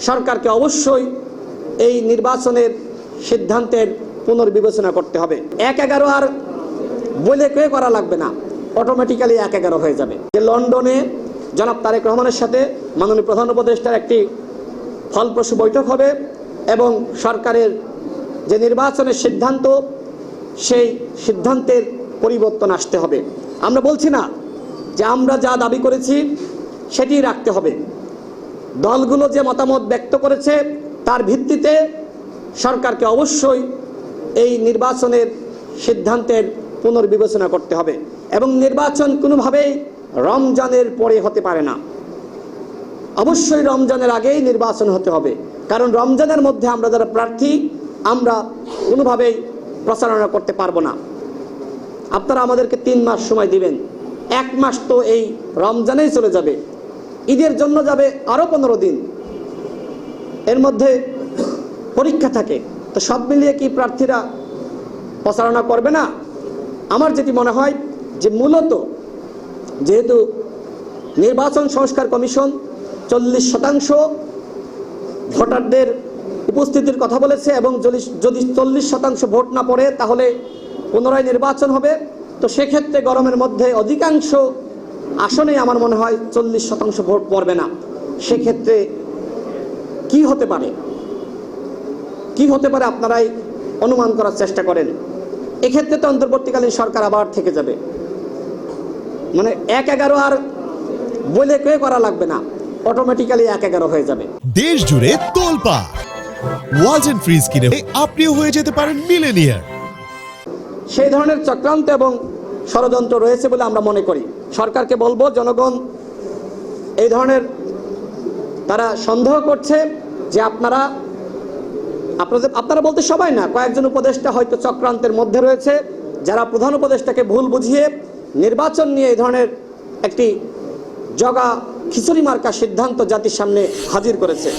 সরকারকে অবশ্যই এই নির্বাচনের সিদ্ধান্তের পুনর্বিবেচনা করতে হবে। 1-11 আর বলে কেউ করা লাগবে না, অটোমেটিক্যালি 1-11 হয়ে যাবে। যে লন্ডনে জনাব তারেক রহমানের সাথে মাননীয় প্রধান উপদেষ্টার একটি ফলপ্রসূ বৈঠক হবে এবং সরকারের যে নির্বাচনের সিদ্ধান্ত, সেই সিদ্ধান্তের পরিবর্তন আসতে হবে। আমরা বলছি না যে আমরা যা দাবি করেছি সেটি রাখতে হবে। দলগুলো যে মতামত ব্যক্ত করেছে তার ভিত্তিতে সরকারকে অবশ্যই এই নির্বাচনের সিদ্ধান্তের পুনর্বিবেচনা করতে হবে এবং নির্বাচন কোনোভাবেই রমজানের পরে হতে পারে না। অবশ্যই রমজানের আগেই নির্বাচন হতে হবে, কারণ রমজানের মধ্যে আমরা যারা প্রার্থী আমরা কোনোভাবেই প্রচারণা করতে পারবো না। আপনারা আমাদেরকে 3 মাস সময় দিবেন, 1 মাস তো এই রমজানেই চলে যাবে, ঈদের জন্য যাবে আরও 15 দিন, এর মধ্যে পরীক্ষা থাকে। তো সব মিলিয়ে কি প্রার্থীরা প্রচারণা করবে না? আমার যেটি মনে হয় যে মূলত যেহেতু নির্বাচন সংস্কার কমিশন 40% ভোটারদের উপস্থিতির কথা বলেছে এবং যদি 40% ভোট না পড়ে তাহলে পুনরায় নির্বাচন হবে, তো সেক্ষেত্রে গরমের মধ্যে অধিকাংশ আসনে আমার মনে হয় 40% ভোট পড়বে না। সেক্ষেত্রে কি হতে পারে আপনারাই অনুমান করার চেষ্টা করেন। এক্ষেত্রে তো অন্তর্বর্তীকালীন সরকার আবার থেকে যাবে, মানে 1-11 আর বলে কেউ করা লাগবে না, অটোমেটিক্যালি 1-11 হয়ে যাবে। দেশ জুড়ে তোলপাড় ওয়ালটন ফ্রিজ কিনে আপনিও হয়ে যেতে পারেন মিলেনিয়ার। সেই ধরনের চক্রান্ত এবং ষড়যন্ত্র রয়েছে বলে আমরা মনে করি। সরকারকে বলবো, জনগণ এই ধরনের তারা সন্দেহ করছে যে আপনারা বলতে সবাই না, কয়েকজন উপদেষ্টা হয়তো চক্রান্তের মধ্যে রয়েছে, যারা প্রধান উপদেষ্টাকে ভুল বুঝিয়ে নির্বাচন নিয়ে এই ধরনের একটি জগা খিচুড়ি মার্কা সিদ্ধান্ত জাতির সামনে হাজির করেছে।